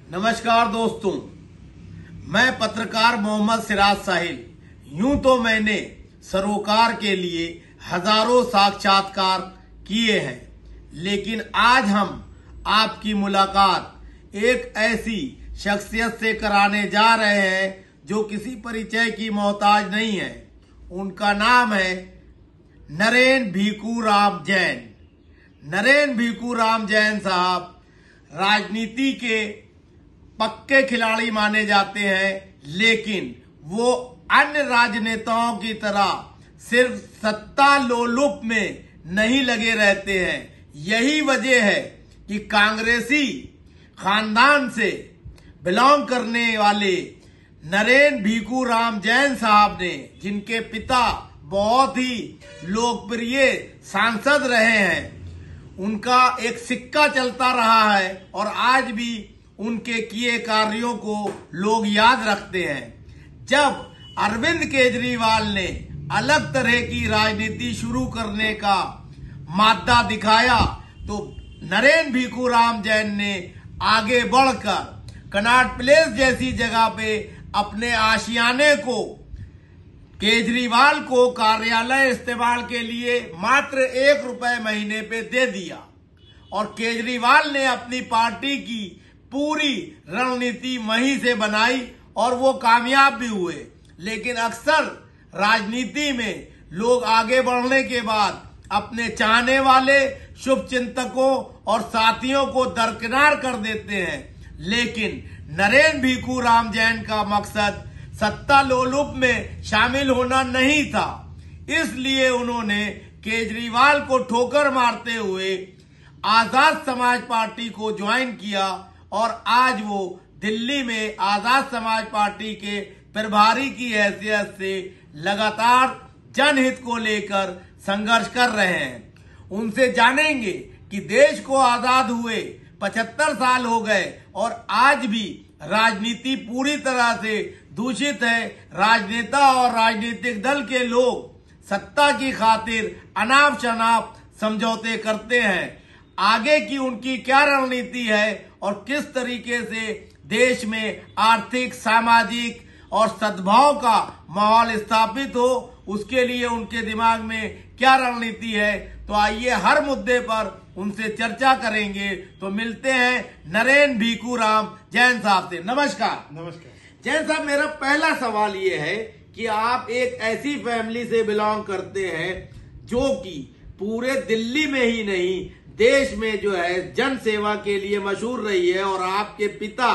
नमस्कार दोस्तों, मैं पत्रकार मोहम्मद सिराज साहिल। यूं तो मैंने सरोकार के लिए हजारों साक्षात्कार किए हैं, लेकिन आज हम आपकी मुलाकात एक ऐसी शख्सियत से कराने जा रहे हैं जो किसी परिचय की मोहताज नहीं है। उनका नाम है नरेन भीखूराम जैन। नरेन भीखूराम जैन साहब राजनीति के पक्के खिलाड़ी माने जाते हैं, लेकिन वो अन्य राजनेताओं की तरह सिर्फ सत्ता लोलुप में नहीं लगे रहते हैं। यही वजह है कि कांग्रेसी खानदान से बिलोंग करने वाले नरेन भीखूराम जैन साहब ने, जिनके पिता बहुत ही लोकप्रिय सांसद रहे हैं, उनका एक सिक्का चलता रहा है और आज भी उनके किए कार्यों को लोग याद रखते हैं। जब अरविंद केजरीवाल ने अलग तरह की राजनीति शुरू करने का मादा दिखाया तो नरेन भीखूराम जैन ने आगे बढ़कर कनॉट प्लेस जैसी जगह पे अपने आशियाने को केजरीवाल को कार्यालय इस्तेमाल के लिए मात्र ₹1 महीने पे दे दिया और केजरीवाल ने अपनी पार्टी की पूरी रणनीति वहीं से बनाई और वो कामयाब भी हुए। लेकिन अक्सर राजनीति में लोग आगे बढ़ने के बाद अपने चाहने वाले शुभचिंतकों और साथियों को दरकिनार कर देते हैं। लेकिन नरेन भीखूराम जैन का मकसद सत्ता लोलुप में शामिल होना नहीं था, इसलिए उन्होंने केजरीवाल को ठोकर मारते हुए आजाद समाज पार्टी को ज्वाइन किया और आज वो दिल्ली में आजाद समाज पार्टी के प्रभारी की हैसियत से लगातार जनहित को लेकर संघर्ष कर रहे हैं। उनसे जानेंगे कि देश को आजाद हुए 75 साल हो गए और आज भी राजनीति पूरी तरह से दूषित है। राजनेता और राजनीतिक दल के लोग सत्ता की खातिर अनाप शनाप समझौते करते हैं। आगे की उनकी क्या रणनीति है और किस तरीके से देश में आर्थिक, सामाजिक और सद्भाव का माहौल स्थापित हो, उसके लिए उनके दिमाग में क्या रणनीति है, तो आइए हर मुद्दे पर उनसे चर्चा करेंगे। तो मिलते हैं नरेन भीखूराम जैन साहब से। नमस्कार। नमस्कार जैन साहब, मेरा पहला सवाल ये है कि आप एक ऐसी फैमिली से बिलोंग करते हैं जो कि पूरे दिल्ली में ही नहीं देश में जो है जन सेवा के लिए मशहूर रही है और आपके पिता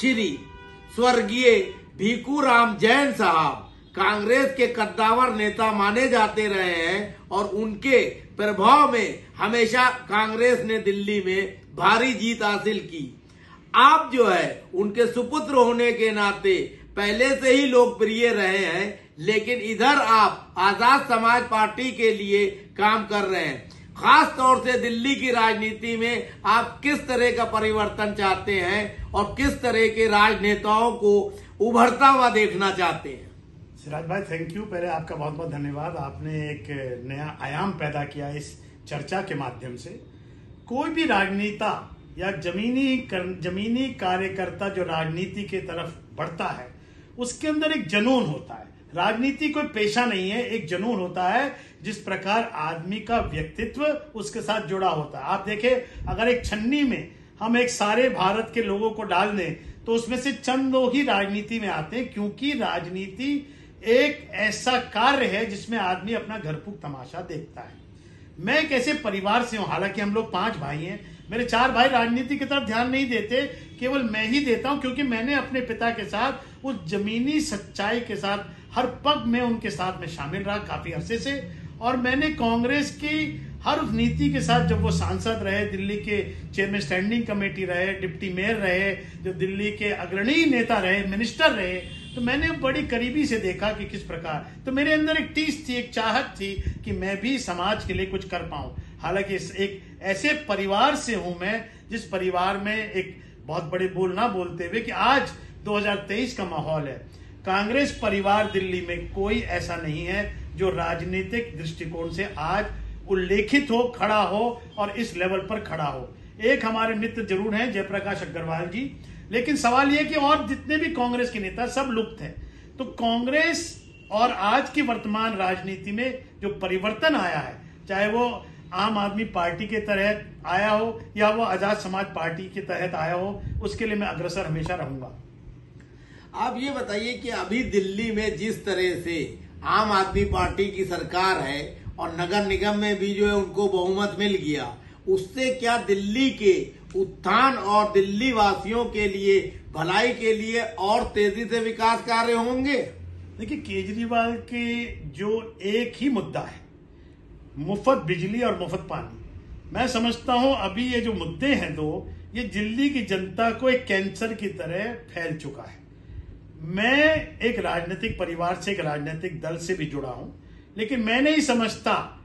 श्री स्वर्गीय भीखूराम जैन साहब कांग्रेस के कद्दावर नेता माने जाते रहे हैं और उनके प्रभाव में हमेशा कांग्रेस ने दिल्ली में भारी जीत हासिल की। आप जो है उनके सुपुत्र होने के नाते पहले से ही लोकप्रिय रहे हैं, लेकिन इधर आप आजाद समाज पार्टी के लिए काम कर रहे हैं। खास तौर से दिल्ली की राजनीति में आप किस तरह का परिवर्तन चाहते हैं और किस तरह के राजनेताओं को उभरता हुआ देखना चाहते हैं? सिराज भाई, थैंक यू। पहले आपका बहुत बहुत धन्यवाद। आपने एक नया आयाम पैदा किया इस चर्चा के माध्यम से। कोई भी राजनेता या जमीनी कार्यकर्ता जो राजनीति के तरफ बढ़ता है, उसके अंदर एक जुनून होता है। राजनीति कोई पेशा नहीं है, एक जुनून होता है। जिस प्रकार आदमी का व्यक्तित्व उसके साथ जुड़ा होता है। आप देखें, अगर एक छन्नी में हम एक सारे भारत के लोगों को डाल दें तो उसमें से चंद लोग ही राजनीति में आते हैं, क्योंकि राजनीति एक ऐसा कार्य है जिसमें आदमी अपना घरफूक तमाशा देखता है। मैं एक ऐसे परिवार से हूं, हालांकि हम लोग 5 भाई हैं। मेरे 4 भाई राजनीति की तरफ ध्यान नहीं देते, केवल मैं ही देता हूं, क्योंकि मैंने अपने पिता के साथ उस जमीनी सच्चाई के साथ हर पग में उनके साथ में शामिल रहा काफी अरसे से। और मैंने कांग्रेस की हर उस नीति के साथ, जब वो सांसद रहे, दिल्ली के चेयरमैन स्टैंडिंग कमेटी रहे, डिप्टी मेयर रहे, जो दिल्ली के अग्रणी नेता रहे, मिनिस्टर रहे, तो मैंने बड़ी करीबी से देखा कि किस प्रकार, तो मेरे अंदर एक टीस थी, एक चाहत थी कि मैं भी समाज के लिए कुछ कर पाऊं। हालांकि एक ऐसे परिवार से हूं मैं, जिस परिवार में एक बहुत बड़े बोल ना बोलते हुए कि आज 2023 का माहौल है, कांग्रेस परिवार दिल्ली में कोई ऐसा नहीं है जो राजनीतिक दृष्टिकोण से आज उल्लेखित हो, खड़ा हो और इस लेवल पर खड़ा हो। एक हमारे मित्र जरूर हैं, जयप्रकाश अग्रवाल जी। लेकिन सवाल यह कि और जितने भी कांग्रेस के नेता सब लुप्त हैं। तो कांग्रेस और आज की वर्तमान राजनीति में जो परिवर्तन आया है, चाहे वो आम आदमी पार्टी के तहत आया हो या वो आजाद समाज पार्टी के तहत आया हो, उसके लिए मैं अग्रसर हमेशा रहूंगा। आप ये बताइए कि अभी दिल्ली में जिस तरह से आम आदमी पार्टी की सरकार है और नगर निगम में भी जो है उनको बहुमत मिल गया, उससे क्या दिल्ली के उत्थान और दिल्ली वासियों के लिए भलाई के लिए और तेजी से विकास कार्य होंगे? देखिए, केजरीवाल के जो एक ही मुद्दा है, मुफ्त बिजली और मुफ्त पानी, मैं समझता हूं अभी ये जो मुद्दे हैं दो, ये दिल्ली की जनता को एक कैंसर की तरह फैल चुका है। मैं एक राजनीतिक परिवार से, एक राजनीतिक दल से भी जुड़ा हूं, लेकिन मैं नहीं समझता,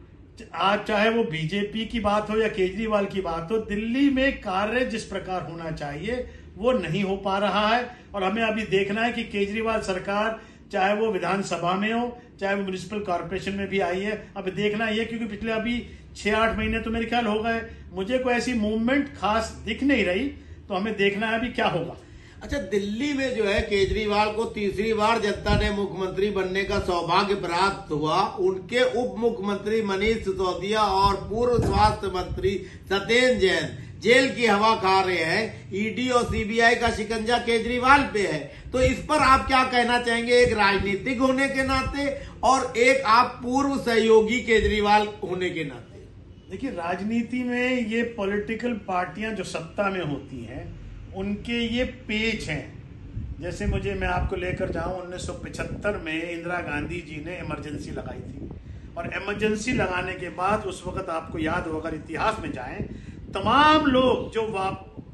आज चाहे वो बीजेपी की बात हो या केजरीवाल की बात हो, दिल्ली में कार्य जिस प्रकार होना चाहिए वो नहीं हो पा रहा है। और हमें अभी देखना है कि केजरीवाल सरकार चाहे वो विधानसभा में हो, चाहे वो म्युनिसिपल कॉर्पोरेशन में भी आई है, अब देखना ये, क्योंकि पिछले अभी 6-8 महीने तो मेरे ख्याल हो गए, मुझे कोई ऐसी मूवमेंट खास दिख नहीं रही। तो हमें देखना है अभी क्या होगा। अच्छा, दिल्ली में जो है केजरीवाल को तीसरी बार जनता ने मुख्यमंत्री बनने का सौभाग्य प्राप्त हुआ। उनके उप मुख्यमंत्री मनीष सिसोदिया और पूर्व स्वास्थ्य मंत्री सत्येंद्र जैन जेल की हवा खा रहे हैं। ईडी और सीबीआई का शिकंजा केजरीवाल पे है। तो इस पर आप क्या कहना चाहेंगे, एक राजनीतिक होने के नाते और एक आप पूर्व सहयोगी केजरीवाल होने के नाते? देखिए, राजनीति में ये पॉलिटिकल पार्टियां जो सत्ता में होती हैं, उनके ये पेच हैं। जैसे मैं आपको लेकर जाऊं, 1975 में इंदिरा गांधी जी ने इमरजेंसी लगाई थी, और इमरजेंसी लगाने के बाद उस वक्त आपको याद हो, अगर इतिहास में जाएं, तमाम लोग जो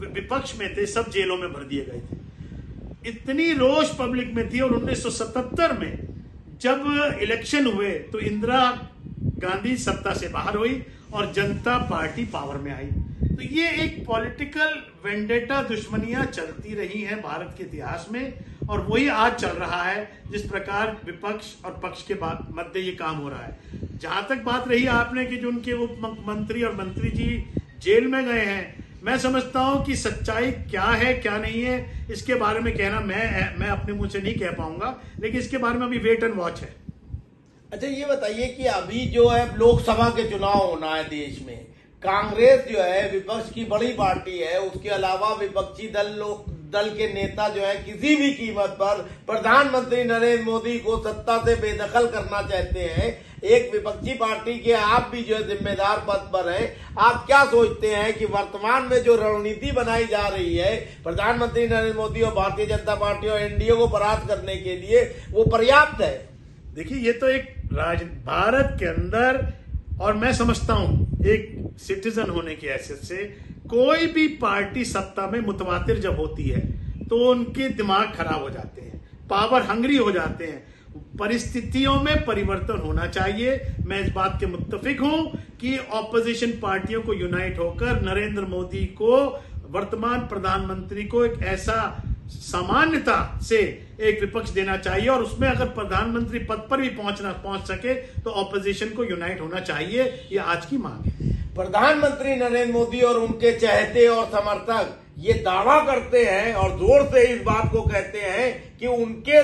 विपक्ष में थे सब जेलों में भर दिए गए थे। इतनी रोष पब्लिक में थी। और 1977 में जब इलेक्शन हुए तो इंदिरा गांधी सत्ता से बाहर हुई और जनता पार्टी पावर में आई। तो ये एक पॉलिटिकल वेंडेटा, दुश्मनियां चलती रही हैं भारत के इतिहास में, और वही आज चल रहा है जिस प्रकार विपक्ष और पक्ष के मध्य ये काम हो रहा है। जहां तक बात रही आपने कि जो उनके उप मुख्यमंत्री और मंत्री जी जेल में गए हैं, मैं समझता हूं कि सच्चाई क्या है क्या नहीं है इसके बारे में कहना मैं अपने मुंह से नहीं कह पाऊंगा, लेकिन इसके बारे में अभी वेट एंड वॉच है। अच्छा, ये बताइए कि अभी जो है लोकसभा के चुनाव होना है देश में, कांग्रेस जो है विपक्ष की बड़ी पार्टी है, उसके अलावा विपक्षी दल के नेता जो है किसी भी कीमत पर प्रधानमंत्री नरेंद्र मोदी को सत्ता से बेदखल करना चाहते हैं। एक विपक्षी पार्टी के आप भी जो है जिम्मेदार पद पर हैं। आप क्या सोचते हैं कि वर्तमान में जो रणनीति बनाई जा रही है प्रधानमंत्री नरेंद्र मोदी और भारतीय जनता पार्टी और एनडीए को परास्त करने के लिए, वो पर्याप्त है? देखिए, ये तो एक भारत के अंदर, और मैं समझता हूं एक सिटीजन होने की हैसियत से, कोई भी पार्टी सत्ता में मुतवातिर जब होती है तो उनके दिमाग खराब हो जाते हैं, पावर हंग्री हो जाते हैं। परिस्थितियों में परिवर्तन होना चाहिए। मैं इस बात के मुत्तफिक हूं कि ऑपोजिशन पार्टियों को यूनाइट होकर नरेंद्र मोदी को, वर्तमान प्रधानमंत्री को, एक ऐसा सामान्यता से एक विपक्ष देना चाहिए, और उसमें अगर प्रधानमंत्री पद पर भी पहुंच सके तो ऑपोजिशन को यूनाइट होना चाहिए। ये आज की मांग है। प्रधानमंत्री नरेंद्र मोदी और उनके चहेते और समर्थक ये दावा करते हैं और जोर से इस बात को कहते हैं कि उनके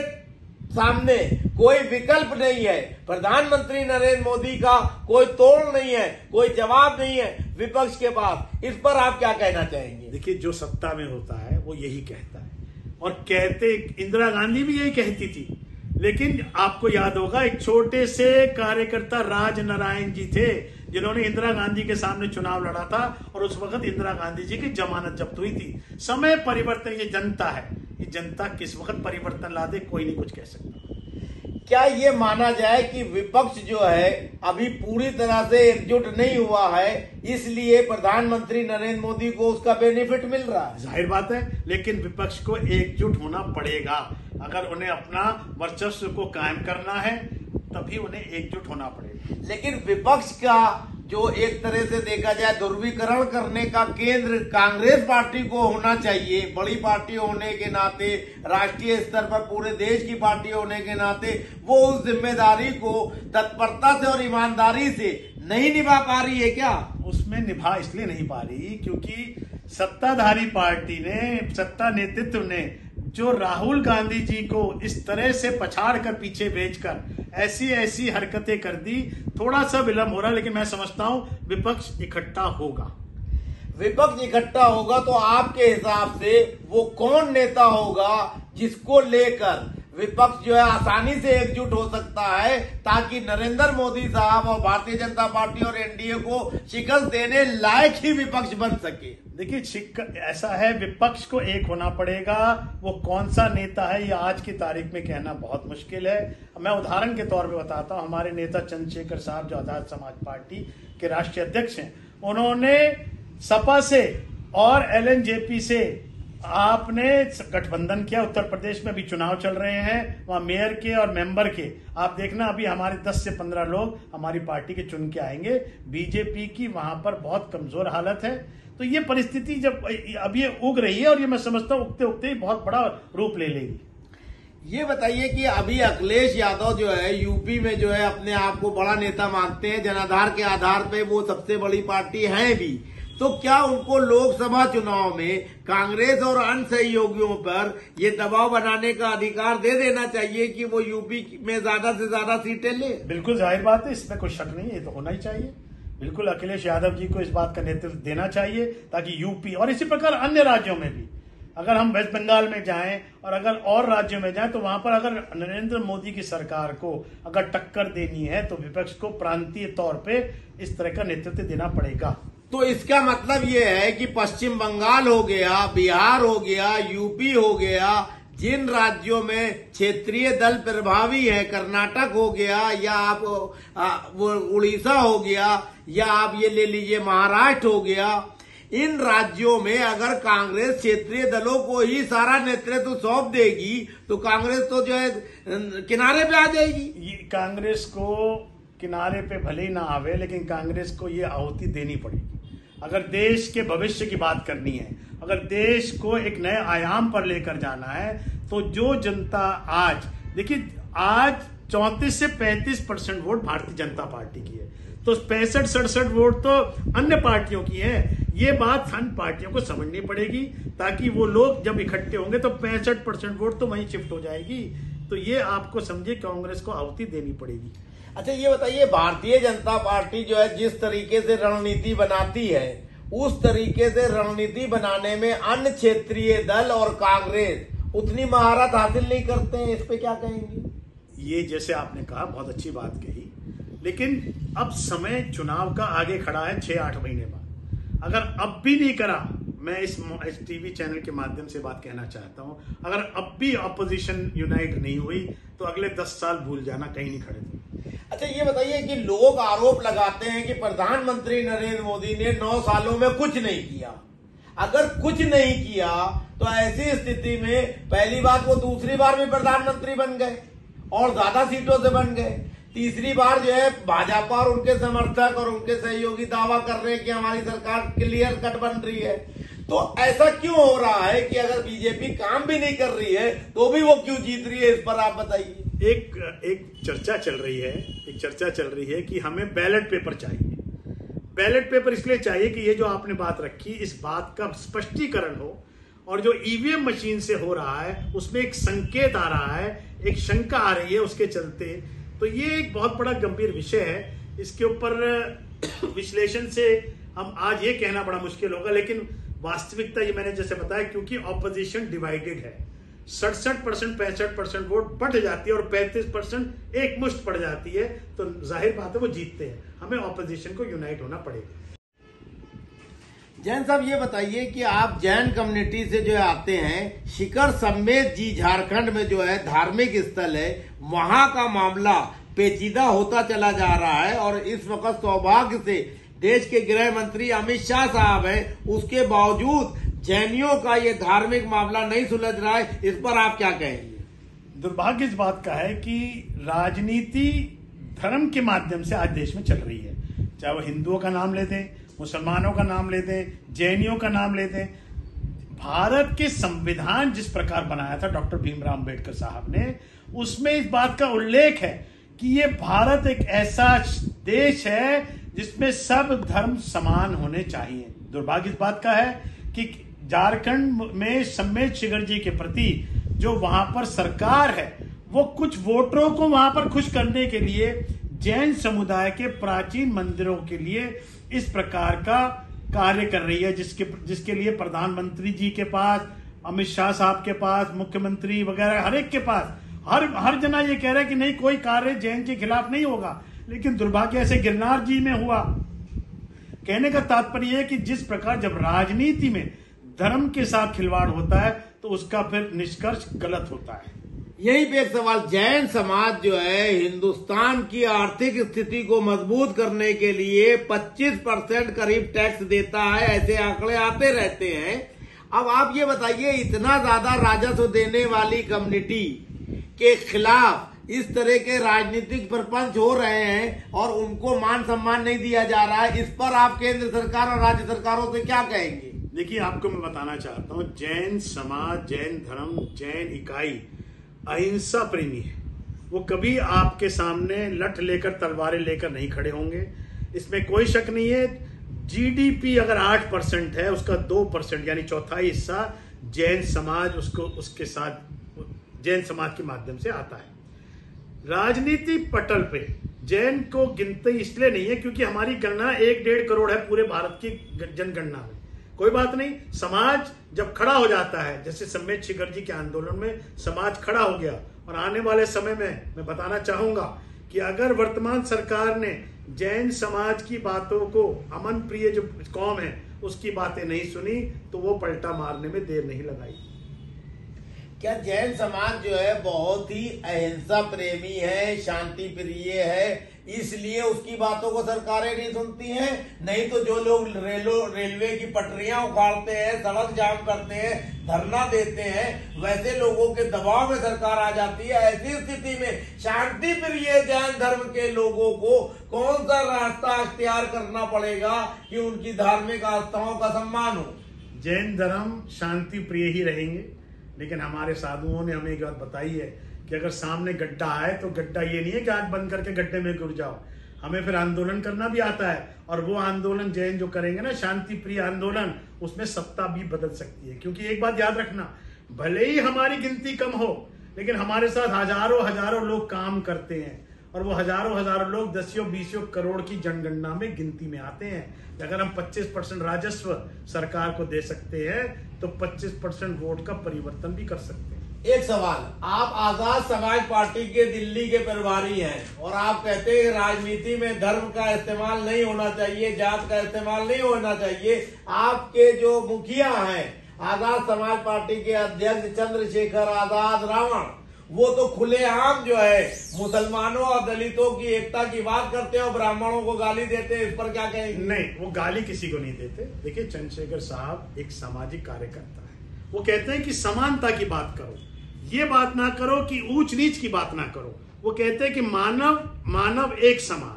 सामने कोई विकल्प नहीं है, प्रधानमंत्री नरेंद्र मोदी का कोई तोड़ नहीं है, कोई जवाब नहीं है विपक्ष के पास। इस पर आप क्या कहना चाहेंगे? देखिए, जो सत्ता में होता है वो यही कहता है, और कहते इंदिरा गांधी भी यही कहती थी। लेकिन आपको याद होगा, एक छोटे से कार्यकर्ता राज नारायण जी थे जिन्होंने इंदिरा गांधी के सामने चुनाव लड़ा था, और उस वक्त इंदिरा गांधी जी की जमानत जब्त हुई थी। समय परिवर्तन, ये जनता है, ये जनता किस वक्त परिवर्तन ला दे कोई नहीं कुछ कह सकता। क्या ये माना जाए कि विपक्ष जो है अभी पूरी तरह से एकजुट नहीं हुआ है, इसलिए प्रधानमंत्री नरेंद्र मोदी को उसका बेनिफिट मिल रहा है? जाहिर बात है, लेकिन विपक्ष को एकजुट होना पड़ेगा। अगर उन्हें अपना वर्चस्व को कायम करना है तभी उन्हें एकजुट होना पड़ेगा। लेकिन विपक्ष का जो एक तरह से देखा जाए ध्रुवीकरण करने का केंद्र कांग्रेस पार्टी को होना चाहिए, बड़ी पार्टी होने के नाते, राष्ट्रीय स्तर पर पूरे देश की पार्टी होने के नाते वो उस जिम्मेदारी को तत्परता से और ईमानदारी से नहीं निभा पा रही है क्या? उसमें निभा इसलिए नहीं पा रही क्योंकि सत्ताधारी पार्टी ने, सत्ता नेतृत्व ने जो राहुल गांधी जी को इस तरह से पछाड़ कर पीछे भेजकर ऐसी ऐसी हरकतें कर दी, थोड़ा सा विलंब हो रहा है, लेकिन मैं समझता हूं विपक्ष इकट्ठा होगा। विपक्ष इकट्ठा होगा तो आपके हिसाब से वो कौन नेता होगा जिसको लेकर विपक्ष जो है आसानी से एकजुट हो सकता है, ताकि नरेंद्र मोदी साहब और भारतीय जनता पार्टी और एनडीए को शिकस्त देने लायक ही विपक्ष बन सके? देखिए, ऐसा है, विपक्ष को एक होना पड़ेगा। वो कौन सा नेता है ये आज की तारीख में कहना बहुत मुश्किल है। मैं उदाहरण के तौर पे बताता हूं, हमारे नेता चंद्रशेखर साहब जो आजाद समाज पार्टी के राष्ट्रीय अध्यक्ष हैं, उन्होंने सपा से और एलएनजेपी से आपने गठबंधन किया। उत्तर प्रदेश में भी चुनाव चल रहे हैं, वहां मेयर के और मेंबर के आप देखना, अभी हमारे 10 से 15 लोग हमारी पार्टी के चुन के आएंगे। बीजेपी की वहां पर बहुत कमजोर हालत है। तो ये परिस्थिति जब अब ये उग रही है, और ये मैं समझता हूं उगते उगते ही बहुत बड़ा रूप ले लेगी। ये बताइए कि अभी अखिलेश यादव जो है यूपी में जो है अपने आप को बड़ा नेता मानते हैं, जनाधार के आधार पे वो सबसे बड़ी पार्टी है भी, तो क्या उनको लोकसभा चुनाव में कांग्रेस और अन्य सहयोगियों पर ये दबाव बनाने का अधिकार दे देना चाहिए कि वो यूपी में ज्यादा से ज्यादा सीटें ले? बिल्कुल जाहिर बात है, इसमें कोई शक नहीं है, ये तो होना ही चाहिए। बिल्कुल अखिलेश यादव जी को इस बात का नेतृत्व देना चाहिए, ताकि यूपी और इसी प्रकार अन्य राज्यों में भी, अगर हम वेस्ट बंगाल में जाएं और अगर और राज्यों में जाएं, तो वहां पर अगर नरेंद्र मोदी की सरकार को अगर टक्कर देनी है तो विपक्ष को प्रांतीय तौर पे इस तरह का नेतृत्व देना पड़ेगा। तो इसका मतलब ये है कि पश्चिम बंगाल हो गया, बिहार हो गया, यूपी हो गया, जिन राज्यों में क्षेत्रीय दल प्रभावी है, कर्नाटक हो गया, या आप वो उड़ीसा हो गया, या आप ये ले लीजिए महाराष्ट्र हो गया, इन राज्यों में अगर कांग्रेस क्षेत्रीय दलों को ही सारा नेतृत्व सौंप देगी तो कांग्रेस तो जो है किनारे पे आ जाएगी। कांग्रेस को किनारे पे भले ही ना आवे, लेकिन कांग्रेस को ये आहुति देनी पड़ेगी। अगर देश के भविष्य की बात करनी है, अगर देश को एक नए आयाम पर लेकर जाना है, तो जो जनता आज देखिए, आज 34 से 35% वोट भारतीय जनता पार्टी की है, तो 65-67 वोट तो अन्य पार्टियों की है। ये बात अन्य पार्टियों को समझनी पड़ेगी, ताकि वो लोग जब इकट्ठे होंगे तो 65% वोट तो वहीं शिफ्ट हो जाएगी। तो ये आपको समझिए कांग्रेस को आहुति देनी पड़ेगी। अच्छा, ये बताइए, भारतीय जनता पार्टी जो है जिस तरीके से रणनीति बनाती है, उस तरीके से रणनीति बनाने में अन्य क्षेत्रीय दल और कांग्रेस उतनी महारत हासिल नहीं करते हैं, इस पे क्या कहेंगे? ये जैसे आपने कहा, बहुत अच्छी बात कही, लेकिन अब समय चुनाव का आगे खड़ा है 6-8 महीने बाद। अगर अब भी नहीं करा, मैं इस टीवी चैनल के माध्यम से बात कहना चाहता हूं, अगर अब भी अपोजिशन यूनाइट नहीं हुई तो अगले 10 साल भूल जाना, कहीं नहीं खड़े थे। अच्छा, ये बताइए कि लोग आरोप लगाते हैं कि प्रधानमंत्री नरेंद्र मोदी ने 9 सालों में कुछ नहीं किया। अगर कुछ नहीं किया तो ऐसी स्थिति में पहली बात वो दूसरी बार भी प्रधानमंत्री बन गए और ज्यादा सीटों से बन गए। तीसरी बार जो है भाजपा और उनके समर्थक और उनके सहयोगी दावा कर रहे हैं कि हमारी सरकार क्लियर कट बन रही है। तो ऐसा क्यों हो रहा है कि अगर बीजेपी काम भी नहीं कर रही है तो भी वो क्यों जीत रही है? इस पर आप बताइए। एक चर्चा चल रही है कि हमें बैलेट पेपर चाहिए। बैलेट पेपर इसलिए चाहिए कि ये जो आपने बात रखी, इस बात का स्पष्टीकरण हो, और जो ईवीएम मशीन से हो रहा है उसमें एक संकेत आ रहा है, एक शंका आ रही है उसके चलते। तो ये एक बहुत बड़ा गंभीर विषय है, इसके ऊपर विश्लेषण से हम आज ये कहना बड़ा मुश्किल होगा, लेकिन वास्तविकता ये मैंने जैसे बताया, क्योंकि ऑपोजिशन डिवाइडेड है, 67% 65% वोट बढ़ जाती है और 35% एक मुश्त पड़ जाती है, तो जाहिर बात है वो जीतते हैं। हमें ऑपोजिशन को यूनाइट होना पड़ेगा। जैन साहब, ये बताइए कि आप जैन कम्युनिटी से जो आते हैं, शिखर सम्मेद जी झारखंड में जो है धार्मिक स्थल है, वहां का मामला पेचीदा होता चला जा रहा है, और इस वक्त सौभाग्य से देश के गृह मंत्री अमित शाह साहब हैं, उसके बावजूद जैनियों का ये धार्मिक मामला नहीं सुलझ रहा है। इस पर आप क्या कहेंगे? दुर्भाग्य इस बात का है कि राजनीति धर्म के माध्यम से आज देश में चल रही है, चाहे वो हिंदुओं का नाम लेते हैं, मुसलमानों का नाम लेते हैं, जैनियों का नाम लेते हैं। भारत के संविधान जिस प्रकार बनाया था डॉक्टर भीमराव अंबेडकर साहब ने, उसमें इस बात का उल्लेख है कि ये भारत एक ऐसा देश है जिसमें सब धर्म समान होने चाहिए। दुर्भाग्य इस बात का है कि झारखंड में सम्मेद शिखर जी के प्रति जो वहां पर सरकार है वो कुछ वोटरों को वहां पर खुश करने के लिए जैन समुदाय के प्राचीन मंदिरों के लिए इस प्रकार का कार्य कर रही है, जिसके लिए प्रधानमंत्री जी के पास, अमित शाह साहब के पास, मुख्यमंत्री वगैरह हर एक के पास हर जना ये कह रहा है कि नहीं कोई कार्य जैन के खिलाफ नहीं होगा, लेकिन दुर्भाग्य से गिरनार जी में हुआ। कहने का तात्पर्य है कि जिस प्रकार जब राजनीति में धर्म के साथ खिलवाड़ होता है तो उसका फिर निष्कर्ष गलत होता है। यहीं पे एक सवाल, जैन समाज जो है हिंदुस्तान की आर्थिक स्थिति को मजबूत करने के लिए 25% करीब टैक्स देता है, ऐसे आंकड़े आते रहते हैं। अब आप ये बताइए, इतना ज्यादा राजस्व देने वाली कम्युनिटी के खिलाफ इस तरह के राजनीतिक प्रपंच हो रहे हैं और उनको मान सम्मान नहीं दिया जा रहा है, इस पर आप केंद्र सरकार और राज्य सरकारों से क्या कहेंगे? देखिए, आपको मैं बताना चाहता हूं, जैन समाज, जैन धर्म, जैन इकाई अहिंसा प्रेमी है। वो कभी आपके सामने लठ लेकर, तलवारें लेकर नहीं खड़े होंगे, इसमें कोई शक नहीं है। जीडीपी अगर 8% है, उसका 2% यानी चौथाई हिस्सा जैन समाज उसके साथ जैन समाज के माध्यम से आता है। राजनीति पटल पे जैन को गिनती इसलिए नहीं है क्योंकि हमारी गणना 1-1.5 करोड़ है पूरे भारत की जनगणना में। कोई बात नहीं, समाज जब खड़ा हो जाता है, जैसे सम्मेद शिखर जी के आंदोलन में समाज खड़ा हो गया, और आने वाले समय में मैं बताना चाहूंगा कि अगर वर्तमान सरकार ने जैन समाज की बातों को, अमन प्रिय जो कौम है उसकी बातें नहीं सुनी, तो वो पलटा मारने में देर नहीं लगाई। क्या जैन समाज जो है बहुत ही अहिंसा प्रेमी है, शांति प्रिय है, इसलिए उसकी बातों को सरकारें नहीं सुनती हैं? नहीं तो जो लोग रेलवे की पटरियां उखाड़ते हैं, सड़क जाम करते हैं, धरना देते हैं, वैसे लोगों के दबाव में सरकार आ जाती है। ऐसी स्थिति में शांति प्रिय जैन धर्म के लोगों को कौन सा रास्ता अख्तियार करना पड़ेगा कि उनकी धार्मिक आस्थाओं का सम्मान हो? जैन धर्म शांति प्रिय ही रहेंगे, लेकिन हमारे साधुओं ने हमें एक बात बताई है कि अगर सामने गड्ढा है तो गड्ढा ये नहीं है कि आंख बंद करके गड्ढे में गिर जाओ, हमें फिर आंदोलन करना भी आता है। और वो आंदोलन जैन जो करेंगे ना, शांति प्रिय आंदोलन, उसमें सत्ता भी बदल सकती है। क्योंकि एक बात याद रखना, भले ही हमारी गिनती कम हो, लेकिन हमारे साथ हजारों लोग काम करते हैं, और वो हजारों लोग 10-20 करोड़ की जनगणना में गिनती में आते हैं। अगर हम 25% राजस्व सरकार को दे सकते हैं तो 25% वोट का परिवर्तन भी कर सकते हैं। एक सवाल, आप आजाद समाज पार्टी के दिल्ली के प्रभारी हैं और आप कहते हैं राजनीति में धर्म का इस्तेमाल नहीं होना चाहिए, जात का इस्तेमाल नहीं होना चाहिए। आपके जो मुखिया हैं, आजाद समाज पार्टी के अध्यक्ष चंद्रशेखर आजाद रावण, वो तो खुलेआम जो है मुसलमानों और दलितों की एकता की बात करते हैं और ब्राह्मणों को गाली देते हैं, इस पर क्या कहेंगे? नहीं, वो गाली किसी को नहीं देते। देखिए, चंद्रशेखर साहब एक सामाजिक कार्यकर्ता है। वो कहते हैं कि समानता की बात करो, ये बात ना करो कि ऊंच नीच की बात ना करो। वो कहते हैं कि मानव एक समान।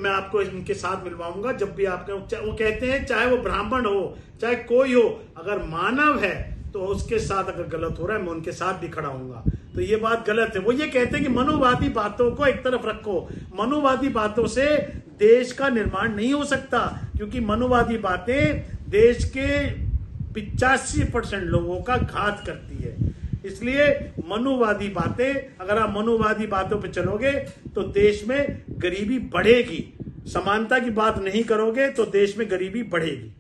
मैं आपको इनके साथ मिलवाऊंगा जब भी आपका। वो कहते हैं चाहे वो ब्राह्मण हो, चाहे कोई हो, अगर मानव है तो उसके साथ अगर गलत हो रहा है मैं उनके साथ भी खड़ा हूंगा। तो ये बात गलत है। वो ये कहते हैं कि मनुवादी बातों को एक तरफ रखो, मनुवादी बातों से देश का निर्माण नहीं हो सकता, क्योंकि मनुवादी बातें देश के 85% लोगों का घात करती है। इसलिए मनुवादी बातें, अगर आप मनुवादी बातों पे चलोगे तो देश में गरीबी बढ़ेगी। समानता की बात नहीं करोगे तो देश में गरीबी बढ़ेगी।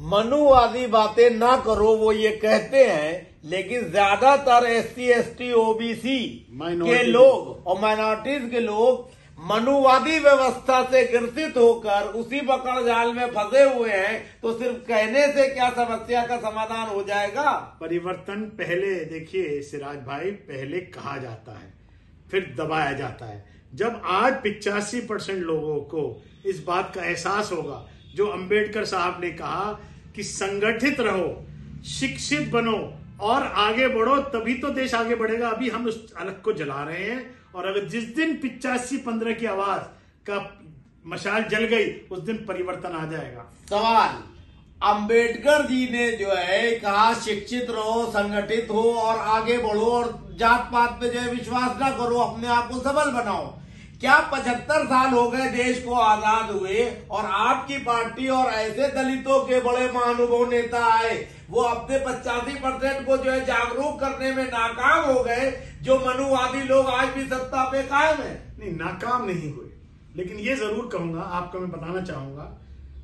मनुवादी बातें ना करो, वो ये कहते हैं, लेकिन ज्यादातर SC ST OBC के लोग और माइनॉरिटीज के लोग मनुवादी व्यवस्था से ग्रसित होकर उसी पकड़ जाल में फंसे हुए हैं। तो सिर्फ कहने से क्या समस्या का समाधान हो जाएगा? परिवर्तन पहले, देखिए सिराज भाई, पहले कहा जाता है फिर दबाया जाता है। जब आज 85% लोगों को इस बात का एहसास होगा, जो अंबेडकर साहब ने कहा कि संगठित रहो, शिक्षित बनो और आगे बढ़ो, तभी तो देश आगे बढ़ेगा। अभी हम उस अलग को जला रहे हैं, और अगर जिस दिन 85-15 की आवाज का मशाल जल गई, उस दिन परिवर्तन आ जाएगा। सवाल, अंबेडकर जी ने जो है कहा शिक्षित रहो, संगठित हो और आगे बढ़ो और जात पात पे जो है विश्वास ना करो, अपने आप को सबल बनाओ। क्या 75 साल हो गए देश को आजाद हुए और आपकी पार्टी और ऐसे दलितों के बड़े महानुभव नेता आए, वो अपने 85% को जो है जागरूक करने में नाकाम हो गए, जो मनुवादी लोग आज भी सत्ता पे कायम है। नहीं, नाकाम नहीं हुए, लेकिन ये जरूर कहूंगा, आपको मैं बताना चाहूंगा,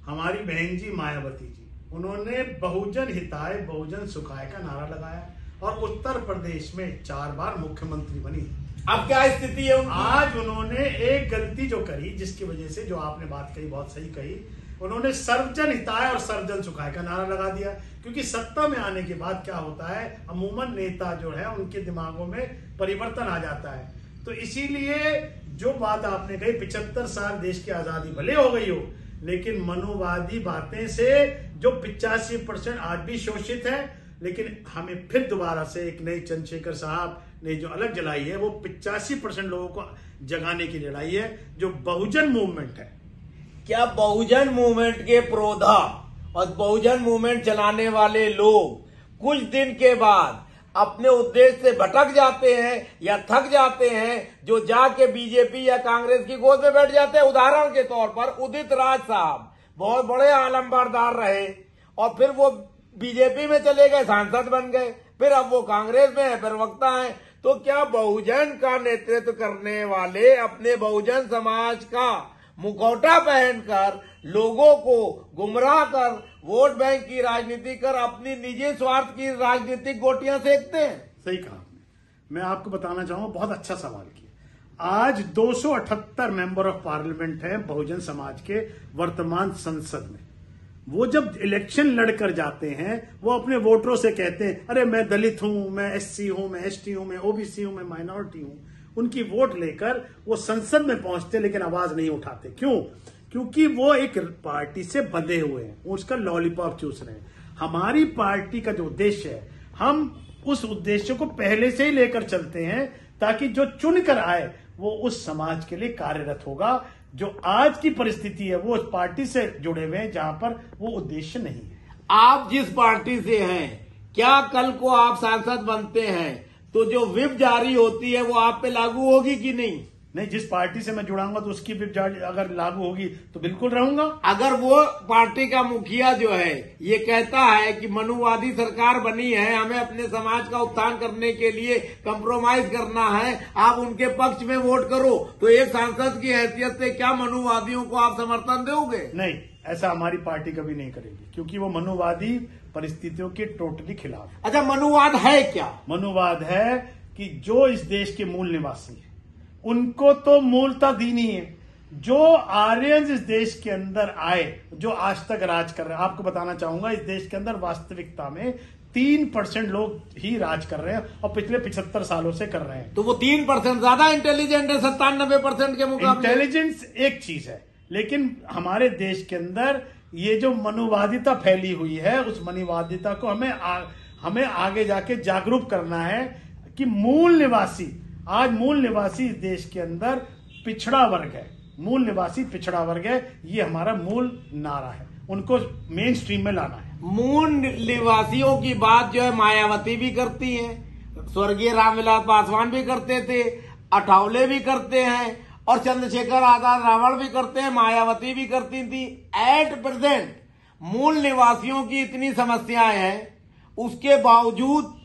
हमारी बहन जी मायावती जी, उन्होंने बहुजन हिताय बहुजन सुखाय का नारा लगाया और उत्तर प्रदेश में 4 बार मुख्यमंत्री बनी। अब क्या स्थिति है उनकी? आज उन्होंने एक गलती जो करी, जिसकी वजह से, जो आपने बात कही बहुत सही कही, उन्होंने सर्वजन हिताय और सर्वजन सुखाय का नारा लगा दिया। क्योंकि सत्ता में आने के बाद क्या होता है, अमूमन नेता जो है उनके दिमागों में परिवर्तन आ जाता है। तो इसीलिए जो बात आपने कही, 75 साल देश की आजादी भले हो गई हो, लेकिन मनुवादी बातें से जो 85% आज भी शोषित है, लेकिन हमें फिर दोबारा से एक नई चंद्रशेखर साहब ने जो अलग जलाई है, वो 85% लोगों को जगाने की लड़ाई है, जो बहुजन मूवमेंट है। क्या बहुजन मूवमेंट के प्रोधा और बहुजन मूवमेंट चलाने वाले लोग कुछ दिन के बाद अपने उद्देश्य से भटक जाते हैं या थक जाते हैं, जो जाके बीजेपी या कांग्रेस की गोद में बैठ जाते हैं? उदाहरण के तौर पर उदित राज साहब बहुत बड़े आलमबरदार रहे और फिर वो बीजेपी में चले गए, सांसद बन गए, फिर अब वो कांग्रेस में है, प्रवक्ता है। तो क्या बहुजन का नेतृत्व करने वाले अपने बहुजन समाज का मुखौटा पहनकर लोगों को गुमराह कर वोट बैंक की राजनीति कर अपनी निजी स्वार्थ की राजनीतिक गोटियां सेकते हैं? सही कहा आपने। मैं आपको बताना चाहूंगा, बहुत अच्छा सवाल किया। आज 278 मेंबर ऑफ पार्लियामेंट हैं बहुजन समाज के वर्तमान संसद में। वो जब इलेक्शन लड़कर जाते हैं, वो अपने वोटरों से कहते हैं, अरे मैं दलित हूं, मैं एससी हूं, मैं एसटी हूं, मैं ओबीसी हूं, मैं माइनॉरिटी हूं। उनकी वोट लेकर वो संसद में पहुंचते, लेकिन आवाज नहीं उठाते। क्यों? क्योंकि वो एक पार्टी से बंधे हुए हैं, उसका लॉलीपॉप चूस रहे हैं। हमारी पार्टी का जो उद्देश्य है, हम उस उद्देश्य को पहले से ही लेकर चलते हैं, ताकि जो चुनकर आए वो उस समाज के लिए कार्यरत होगा। जो आज की परिस्थिति है, वो उस पार्टी से जुड़े हुए हैं जहां पर वो उद्देश्य नहीं है। आप जिस पार्टी से हैं, क्या कल को आप सांसद बनते हैं तो जो व्हिप जारी होती है वो आप पे लागू होगी कि नहीं? नहीं, जिस पार्टी से मैं जुड़ाऊंगा तो उसकी भी अगर लागू होगी तो बिल्कुल रहूंगा। अगर वो पार्टी का मुखिया जो है ये कहता है कि मनुवादी सरकार बनी है, हमें अपने समाज का उत्थान करने के लिए कंप्रोमाइज करना है, आप उनके पक्ष में वोट करो, तो एक सांसद की हैसियत से क्या मनुवादियों को आप समर्थन दोगे? नहीं, ऐसा हमारी पार्टी कभी नहीं करेगी, क्योंकि वो मनुवादी परिस्थितियों के टोटली खिलाफ। अच्छा, मनुवाद है क्या? मनुवाद है कि जो इस देश के मूल निवासी है, उनको तो मूलता दीनी है। जो आर्यन इस देश के अंदर आए, जो आज तक राज कर रहे हैं, आपको बताना चाहूंगा, इस देश के अंदर वास्तविकता में 3% लोग ही राज कर रहे हैं और पिछले 75 सालों से कर रहे हैं। तो वो 3% ज्यादा इंटेलिजेंट है 97% के मुकाबले। इंटेलिजेंस एक चीज है, लेकिन हमारे देश के अंदर ये जो मनुवादिता फैली हुई है, उस मनुवादिता को हमें आगे जाके जागरूक करना है कि मूल निवासी, आज मूल निवासी इस देश के अंदर पिछड़ा वर्ग है, मूल निवासी पिछड़ा वर्ग है, ये हमारा मूल नारा है, उनको मेन स्ट्रीम में लाना है। मूल निवासियों की बात जो है मायावती भी करती है, स्वर्गीय रामविलास पासवान भी करते थे, अठावले भी करते हैं और चंद्रशेखर आजाद रावण भी करते हैं, मायावती भी करती थी। एट प्रेजेंट मूल निवासियों की इतनी समस्याएं हैं, उसके बावजूद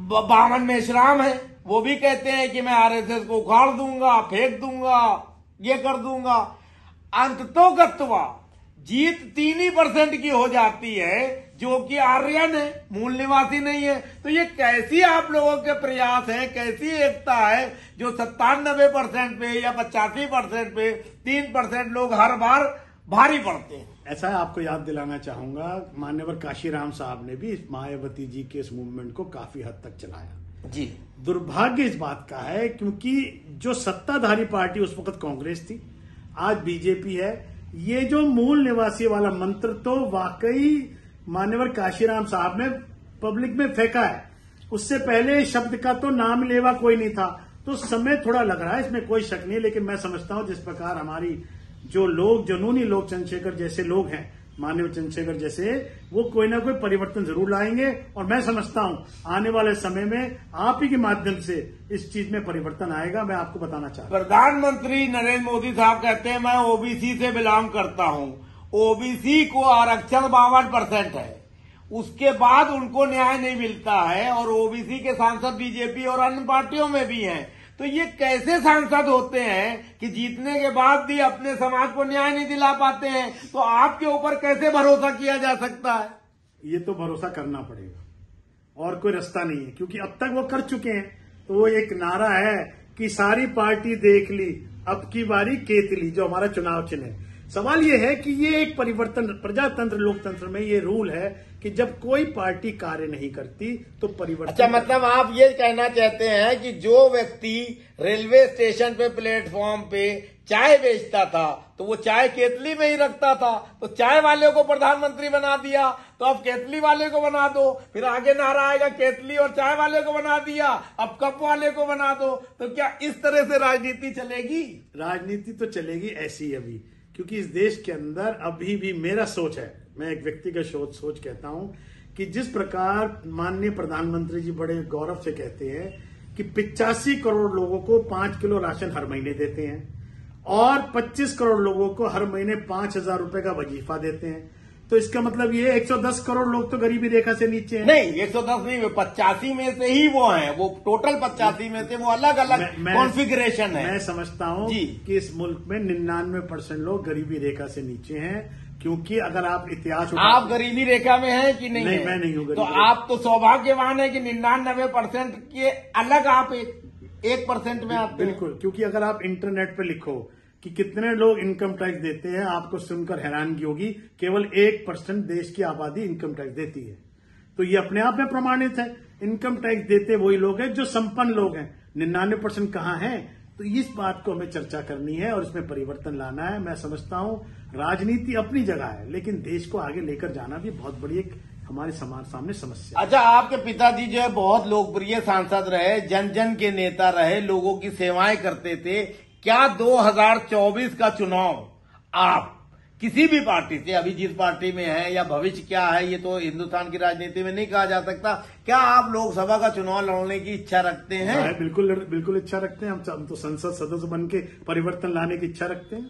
बामन मेश्राम है, वो भी कहते हैं कि मैं आरएसएस को उखाड़ दूंगा, फेंक दूंगा, ये कर दूंगा। अंततोगत्वा जीत 3% की हो जाती है, जो कि आर्यन है, मूल निवासी नहीं है। तो ये कैसी आप लोगों के प्रयास हैं, कैसी एकता है जो 97% पे या 85% पे 3% लोग हर बार भारी पड़ते हैं? ऐसा है, आपको याद दिलाना चाहूंगा, मान्यवर काशीराम साहब ने भी मायावती जी के इस मूवमेंट को काफी हद तक चलाया। जी, दुर्भाग्य इस बात का है, क्योंकि जो सत्ताधारी पार्टी उस वक्त कांग्रेस थी, आज बीजेपी है। ये जो मूल निवासी वाला मंत्र तो वाकई मान्यवर काशीराम साहब ने पब्लिक में फेंका है, उससे पहले शब्द का तो नाम लेवा कोई नहीं था। तो समय थोड़ा लग रहा है, इसमें कोई शक नहीं है, लेकिन मैं समझता हूं जिस प्रकार हमारी जो लोग, जुनूनी लोग, चंद्रशेखर जैसे लोग हैं, माननीय चंद्रशेखर जैसे, वो कोई ना कोई परिवर्तन जरूर लाएंगे। और मैं समझता हूं आने वाले समय में आप ही के माध्यम से इस चीज में परिवर्तन आएगा। मैं आपको बताना चाहता हूं, प्रधानमंत्री नरेंद्र मोदी साहब कहते हैं मैं ओबीसी से बिलोंग करता हूं। ओबीसी को आरक्षण 52% है, उसके बाद उनको न्याय नहीं मिलता है, और ओबीसी के सांसद बीजेपी और अन्य पार्टियों में भी हैं। तो ये कैसे सांसद होते हैं कि जीतने के बाद भी अपने समाज को न्याय नहीं दिला पाते हैं? तो आपके ऊपर कैसे भरोसा किया जा सकता है? ये तो भरोसा करना पड़ेगा और कोई रास्ता नहीं है, क्योंकि अब तक वो कर चुके हैं। तो वो एक नारा है कि सारी पार्टी देख ली, अब की बारी केतली, जो हमारा चुनाव चिन्ह है। सवाल ये है कि ये एक परिवर्तन, प्रजातंत्र लोकतंत्र में ये रूल है कि जब कोई पार्टी कार्य नहीं करती तो परिवर्तन। अच्छा, मतलब आप ये कहना चाहते हैं कि जो व्यक्ति रेलवे स्टेशन पे प्लेटफॉर्म पे चाय बेचता था तो वो चाय केतली में ही रखता था, तो चाय वाले को प्रधानमंत्री बना दिया, तो अब केतली वाले को बना दो। फिर आगे नारा आएगा केतली और चाय वाले को बना दिया, अब कप वाले को बना दो। तो क्या इस तरह से राजनीति चलेगी? राजनीति तो चलेगी ऐसी अभी, क्योंकि इस देश के अंदर अभी भी मेरा सोच है, मैं एक व्यक्तिगत सोच कहता हूं कि जिस प्रकार माननीय प्रधानमंत्री जी बड़े गौरव से कहते हैं कि 85 करोड़ लोगों को 5 किलो राशन हर महीने देते हैं और 25 करोड़ लोगों को हर महीने 5,000 रुपए का वजीफा देते हैं, तो इसका मतलब ये 110 करोड़ लोग तो गरीबी रेखा से नीचे हैं। नहीं, 110 नहीं, 85 में से ही वो हैं, वो टोटल 85 में से वो अलग अलग कॉन्फ़िगरेशन है। मैं समझता हूं कि इस मुल्क में 99% लोग गरीबी रेखा से नीचे हैं, क्योंकि अगर आप इतिहास आप गरीबी रेखा में हैं कि नहीं? नहीं, मैं नहीं हूं। तो आप तो सौभाग्यवान है कि 99% के अलग आप 1% में आते हैं। बिल्कुल, क्योंकि अगर आप इंटरनेट पे लिखो कि कितने लोग इनकम टैक्स देते हैं, आपको सुनकर हैरानगी होगी। केवल 1% देश की आबादी इनकम टैक्स देती है, तो ये अपने आप में प्रमाणित है। इनकम टैक्स देते वही लोग हैं जो संपन्न लोग हैं, 99% कहाँ हैं? तो इस बात को हमें चर्चा करनी है और इसमें परिवर्तन लाना है। मैं समझता हूं राजनीति अपनी जगह है, लेकिन देश को आगे लेकर जाना भी बहुत बड़ी एक हमारे समाज सामने समस्या है। अच्छा, आपके पिताजी जो है बहुत लोकप्रिय सांसद रहे, जन जन के नेता रहे, लोगों की सेवाएं करते थे। क्या 2024 का चुनाव आप किसी भी पार्टी से, अभी जिस पार्टी में है या भविष्य क्या है ये तो हिंदुस्तान की राजनीति में नहीं कहा जा सकता, क्या आप लोकसभा का चुनाव लड़ने की इच्छा रखते हैं? बिल्कुल इच्छा रखते हैं। हम तो संसद सदस्य बन के परिवर्तन लाने की इच्छा रखते हैं।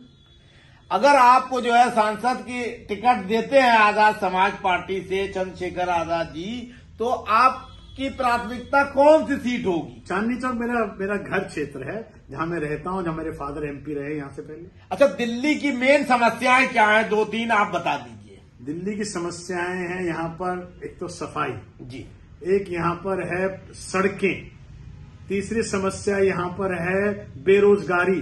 अगर आपको जो है सांसद की टिकट देते हैं आजाद समाज पार्टी से चंद्रशेखर आजाद जी, तो आपकी प्राथमिकता कौन सी सीट होगी? चांदनी चौक मेरा घर क्षेत्र है, जहां मैं रहता हूं, जहां मेरे फादर एमपी रहे यहाँ से पहले। अच्छा, दिल्ली की मेन समस्याएं क्या है? 2-3 आप बता दीजिए। दिल्ली की समस्याएं हैं यहाँ पर, एक तो सफाई जी, एक यहाँ पर है सड़कें, तीसरी समस्या यहाँ पर है बेरोजगारी,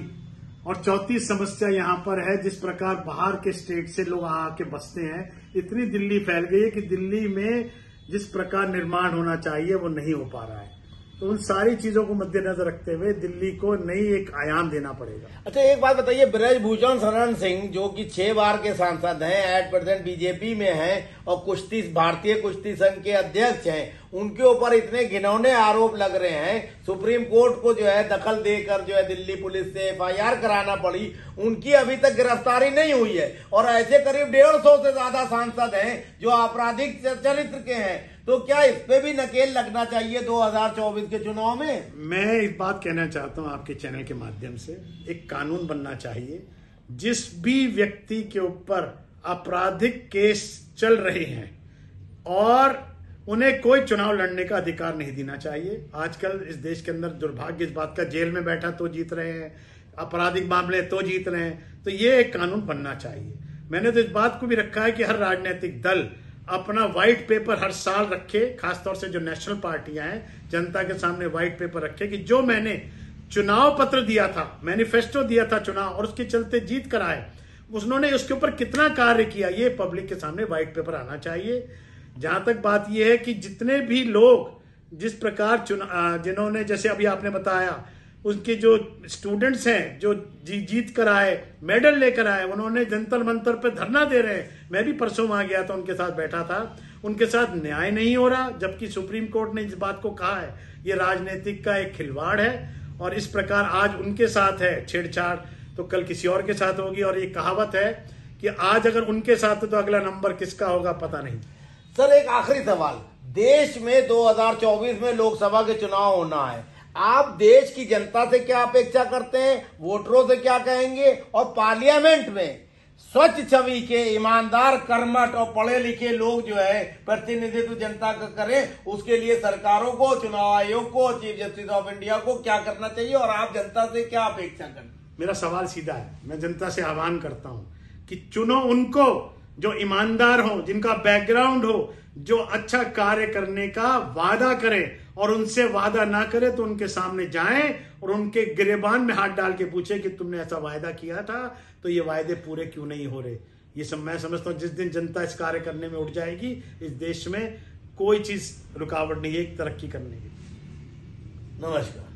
और चौथी समस्या यहाँ पर है जिस प्रकार बाहर के स्टेट से लोग आके बसते हैं। इतनी दिल्ली फैल गई है कि दिल्ली में जिस प्रकार निर्माण होना चाहिए वो नहीं हो पा रहा है। तो उन सारी चीजों को मद्देनजर रखते हुए दिल्ली को नई एक आयाम देना पड़ेगा। अच्छा, एक बात बताइए, ब्रजभूषण शरण सिंह जो कि 6 बार के सांसद हैं, 8% बीजेपी में हैं और भारतीय कुश्ती संघ के अध्यक्ष हैं, उनके ऊपर इतने घिनौने आरोप लग रहे हैं, सुप्रीम कोर्ट को जो है दखल देकर जो है दिल्ली पुलिस से FIR कराना पड़ी, उनकी अभी तक गिरफ्तारी नहीं हुई है, और ऐसे करीब 150 से ज्यादा सांसद हैं जो आपराधिक चरित्र के हैं। तो क्या इस पे भी नकेल लगना चाहिए 2024 के चुनाव में? मैं एक बात कहना चाहता हूं आपके चैनल के माध्यम से, एक कानून बनना चाहिए, जिस भी व्यक्ति के ऊपर आपराधिक केस चल रहे हैं और उन्हें कोई चुनाव लड़ने का अधिकार नहीं देना चाहिए। आजकल इस देश के अंदर दुर्भाग्य इस बात का, जेल में बैठा तो जीत रहे हैं, आपराधिक मामले तो जीत रहे हैं, तो ये एक कानून बनना चाहिए। मैंने तो इस बात को भी रखा है कि हर राजनीतिक दल अपना व्हाइट पेपर हर साल रखे, खासतौर से जो नेशनल पार्टियां हैं जनता के सामने व्हाइट पेपर रखे कि जो मैंने चुनाव पत्र दिया था, मैनिफेस्टो दिया था चुनाव, और उसके चलते जीत कर आए, उन्होंने उसके ऊपर कितना कार्य किया, ये पब्लिक के सामने व्हाइट पेपर आना चाहिए। जहां तक बात यह है कि जितने भी लोग जिस प्रकार जिन्होंने, जैसे अभी आपने बताया, उनके जो स्टूडेंट्स हैं जो जीत कर आए, मेडल लेकर आए, उन्होंने जंतर मंतर पे धरना दे रहे हैं। मैं भी परसों वहां गया था, उनके साथ बैठा था, उनके साथ न्याय नहीं हो रहा, जबकि सुप्रीम कोर्ट ने इस बात को कहा है ये राजनीतिक का एक खिलवाड़ है, और इस प्रकार आज उनके साथ है छेड़छाड़ तो कल किसी और के साथ होगी। और ये कहावत है कि आज अगर उनके साथ है तो अगला नंबर किसका होगा पता नहीं। सर एक आखिरी सवाल, देश में 2024 में लोकसभा के चुनाव होना है, आप देश की जनता से क्या अपेक्षा करते हैं, वोटरों से क्या कहेंगे, और पार्लियामेंट में स्वच्छ छवि के ईमानदार कर्मठ और पढ़े लिखे लोग जो है प्रतिनिधित्व जनता का करें, उसके लिए सरकारों को, चुनाव आयोग को, चीफ जस्टिस ऑफ इंडिया को क्या करना चाहिए और आप जनता से क्या अपेक्षा करें? मेरा सवाल सीधा है, मैं जनता से आह्वान करता हूं कि चुनो उनको जो ईमानदार हो, जिनका बैकग्राउंड हो, जो अच्छा कार्य करने का वादा करें, और उनसे वादा ना करे तो उनके सामने जाएं और उनके गिरेबान में हाथ डाल के पूछे कि तुमने ऐसा वायदा किया था तो ये वायदे पूरे क्यों नहीं हो रहे। ये सब मैं समझता हूं जिस दिन जनता इस कार्य करने में उठ जाएगी, इस देश में कोई चीज रुकावट नहीं है तरक्की करने की। नमस्कार।